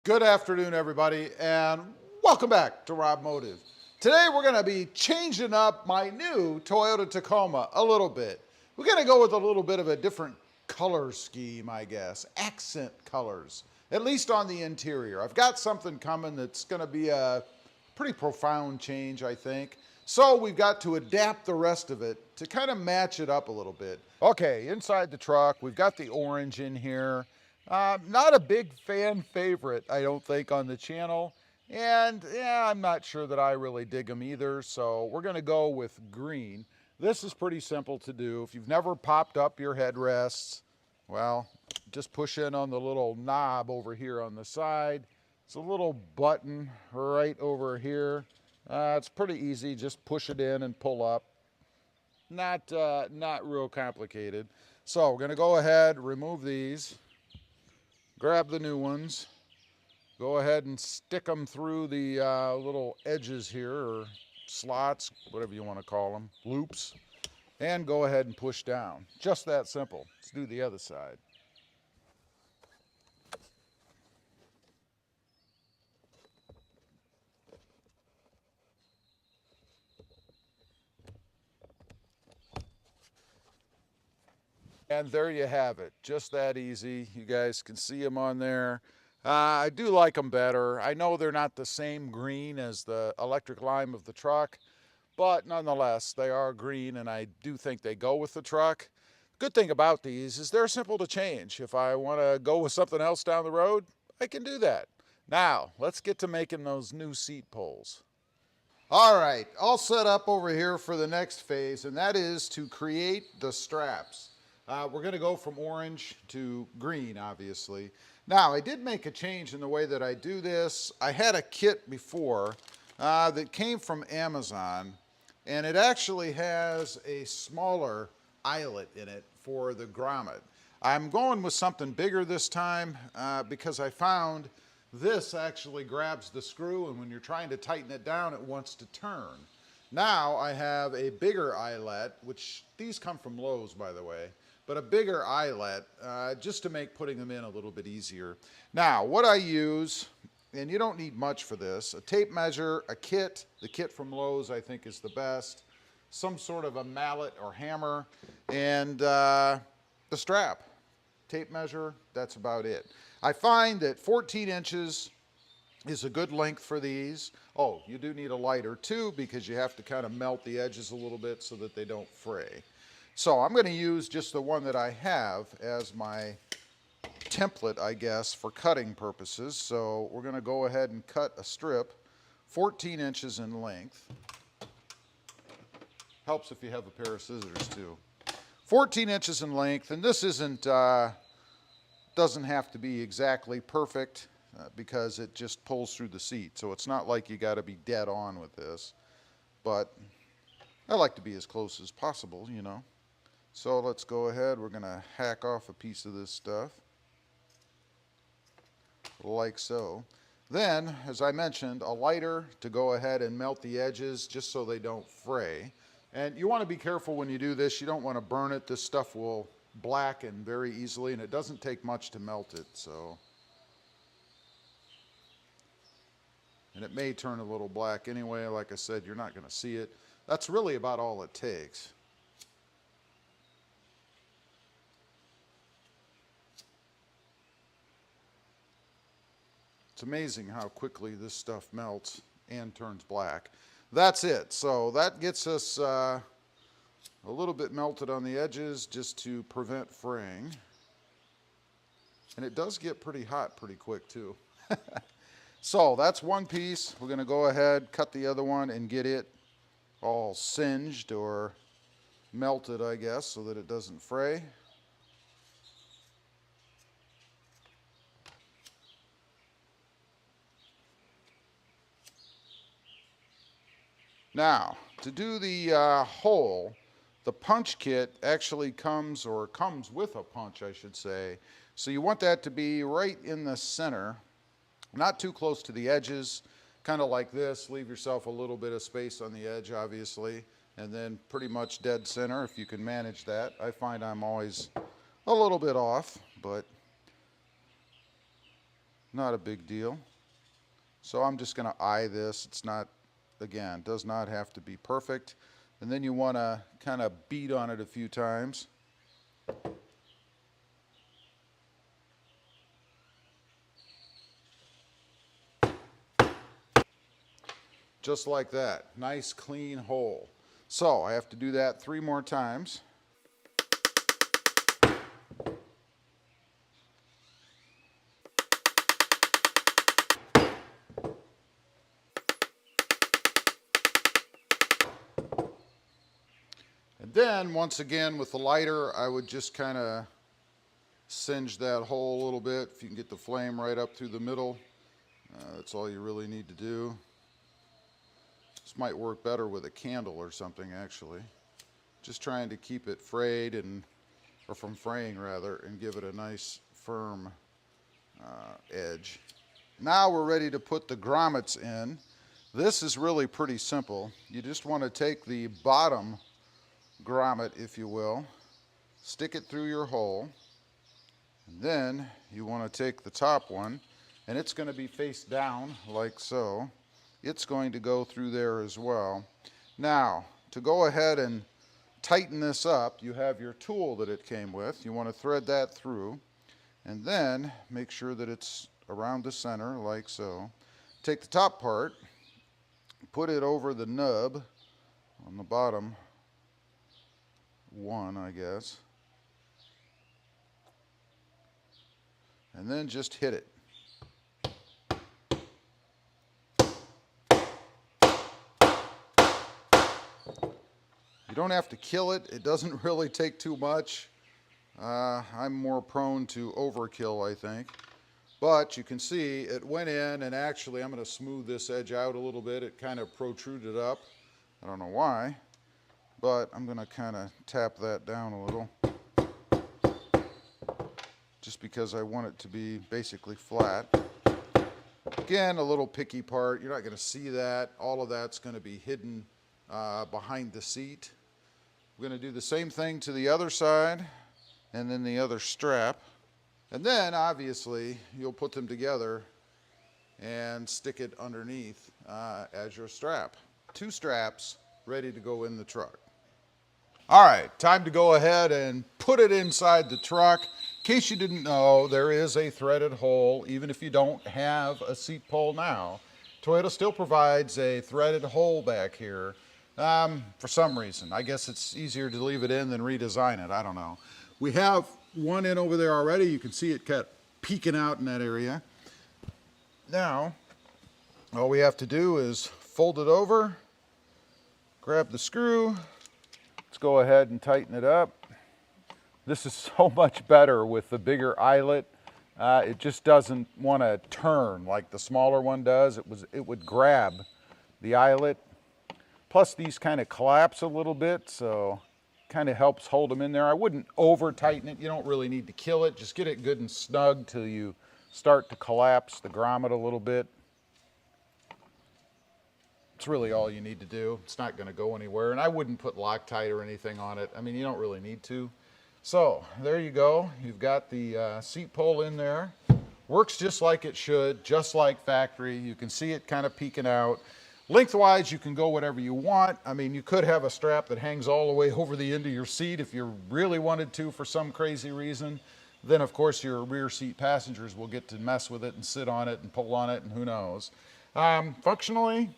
Good afternoon, everybody, and welcome back to RobMotive. Today we're going to be changing up my new Toyota Tacoma a little bit. We're going to go with a little bit of a different color scheme, I guess, accent colors, at least on the interior. I've got something coming that's going to be a pretty profound change, I think. So we've got to adapt the rest of it to kind of match it up a little bit. Okay, inside the truck, we've got the orange in here. Not a big fan favorite, I don't think, on the channel. And yeah, I'm not sure that I really dig them either. So we're going to go with green. This is pretty simple to do. If you've never popped up your headrests, well, just push in on the little knob over here on the side. It's a little button right over here. It's pretty easy. Just push it in and pull up. Not real complicated. So we're going to go ahead, remove these. Grab the new ones, go ahead and stick them through the little edges here, or slots, whatever you want to call them, loops, and go ahead and push down. Just that simple. Let's do the other side. And there you have it, just that easy. You guys can see them on there. I do like them better. I know they're not the same green as the electric lime of the truck, but nonetheless, they are green, and I do think they go with the truck. Good thing about these is they're simple to change. If I want to go with something else down the road, I can do that. Now, let's get to making those new seat poles. All right, all set up over here for the next phase, and that is to create the straps. We're going to go from orange to green, obviously. Now, I did make a change in the way that I do this. I had a kit before that came from Amazon, and it actually has a smaller eyelet in it for the grommet. I'm going with something bigger this time because I found this actually grabs the screw, and when you're trying to tighten it down, it wants to turn. Now I have a bigger eyelet, which these come from Lowe's, by the way, but a bigger eyelet just to make putting them in a little bit easier. Now, what I use, and you don't need much for this, a tape measure, a kit. The kit from Lowe's I think is the best, some sort of a mallet or hammer, and the strap. Tape measure, that's about it. I find that 14 inches is a good length for these. Oh, you do need a lighter too, because you have to kind of melt the edges a little bit so that they don't fray. So I'm going to use just the one that I have as my template, I guess, for cutting purposes. So we're going to go ahead and cut a strip 14 inches in length. Helps if you have a pair of scissors too. 14 inches in length, and this doesn't have to be exactly perfect because it just pulls through the seat. So it's not like you got to be dead on with this, but I like to be as close as possible, you know. So let's go ahead. We're going to hack off a piece of this stuff, like so. Then, as I mentioned, a lighter to go ahead and melt the edges just so they don't fray. And you want to be careful when you do this. You don't want to burn it. This stuff will blacken very easily, and it doesn't take much to melt it. So, and it may turn a little black anyway. Like I said, you're not going to see it. That's really about all it takes. It's amazing how quickly this stuff melts and turns black. That's it. So that gets us a little bit melted on the edges just to prevent fraying. And it does get pretty hot pretty quick too. So that's one piece. We're going to go ahead, cut the other one, and get it all singed or melted, I guess, so that it doesn't fray. Now, to do the hole, the punch kit actually comes with a punch, I should say. So you want that to be right in the center, not too close to the edges, kind of like this. Leave yourself a little bit of space on the edge, obviously, and then pretty much dead center if you can manage that. I find I'm always a little bit off, but Not a big deal. So I'm just going to eye this. It's not, again, does not have to be perfect. And then you want to kind of beat on it a few times. Just like that. Nice clean hole. So I have to do that 3 more times. And then once again with the lighter, I would just kind of singe that hole a little bit. If you can get the flame right up through the middle, that's all you really need to do. This might work better with a candle or something, actually. Just trying to keep it frayed, or from fraying rather, and give it a nice firm edge. Now we're ready to put the grommets in. This is really pretty simple. You just want to take the bottom grommet, if you will, stick it through your hole, and then you want to take the top one, and it's going to be face down like so. It's going to go through there as well. Now, to go ahead and tighten this up, you have your tool that it came with. You want to thread that through, and then make sure that it's around the center like so. Take the top part, put it over the nub on the bottom one, I guess, and then just hit it. You don't have to kill it. It doesn't really take too much. I'm more prone to overkill, I think. But you can see it went in, and actually I'm going to smooth this edge out a little bit. It kind of protruded up. I don't know why, but I'm going to kind of tap that down a little, just because I want it to be basically flat. Again, a little picky part. You're not going to see that. All of that's going to be hidden behind the seat. We're going to do the same thing to the other side, and then the other strap. And then, obviously, you'll put them together and stick it underneath as your strap. 2 straps ready to go in the truck. All right, time to go ahead and put it inside the truck. In case you didn't know, there is a threaded hole. Even if you don't have a seat pole now, Toyota still provides a threaded hole back here for some reason. I guess it's easier to leave it in than redesign it. I don't know. We have one in over there already. You can see it kind of peeking out in that area. Now, all we have to do is fold it over, grab the screw. Let's go ahead and tighten it up. This is so much better with the bigger eyelet. It just doesn't want to turn like the smaller one does. It would grab the eyelet. Plus these kind of collapse a little bit, so kind of helps hold them in there. I wouldn't over tighten it. You don't really need to kill it. Just get it good and snug till you start to collapse the grommet a little bit. It's really all you need to do. It's not going to go anywhere, and I wouldn't put Loctite or anything on it. I mean, you don't really need to. So there you go. You've got the seat pole in there. Works just like it should, just like factory. You can see it kind of peeking out. Lengthwise, you can go whatever you want. I mean, you could have a strap that hangs all the way over the end of your seat if you really wanted to for some crazy reason. Then, of course, your rear seat passengers will get to mess with it and sit on it and pull on it and who knows. Functionally,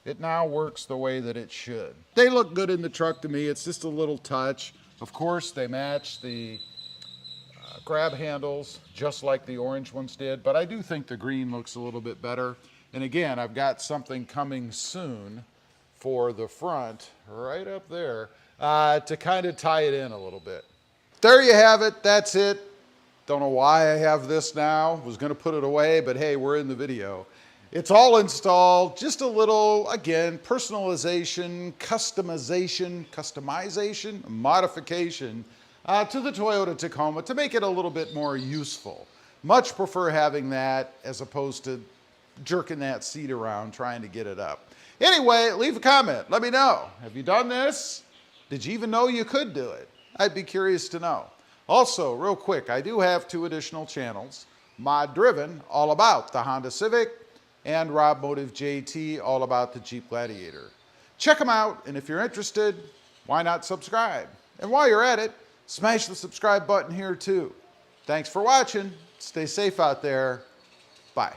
it now works the way that it should. They look good in the truck to me. It's just a little touch. Of course, they match the grab handles just like the orange ones did, but I do think the green looks a little bit better. And again, I've got something coming soon for the front, right up there, to kind of tie it in a little bit. There you have it. That's it. Don't know why I have this now. Was going to put it away, but hey, we're in the video. It's all installed. Just a little, again, personalization, customization, modification to the Toyota Tacoma to make it a little bit more useful. Much prefer having that as opposed to jerking that seat around trying to get it up. Anyway, leave a comment. Let me know. Have you done this? Did you even know you could do it? I'd be curious to know. Also, real quick, I do have 2 additional channels. Mod Driven, all about the Honda Civic, and RobMotive JT, all about the Jeep Gladiator. Check them out, and if you're interested, why not subscribe? And while you're at it, smash the subscribe button here too. Thanks for watching. Stay safe out there. Bye.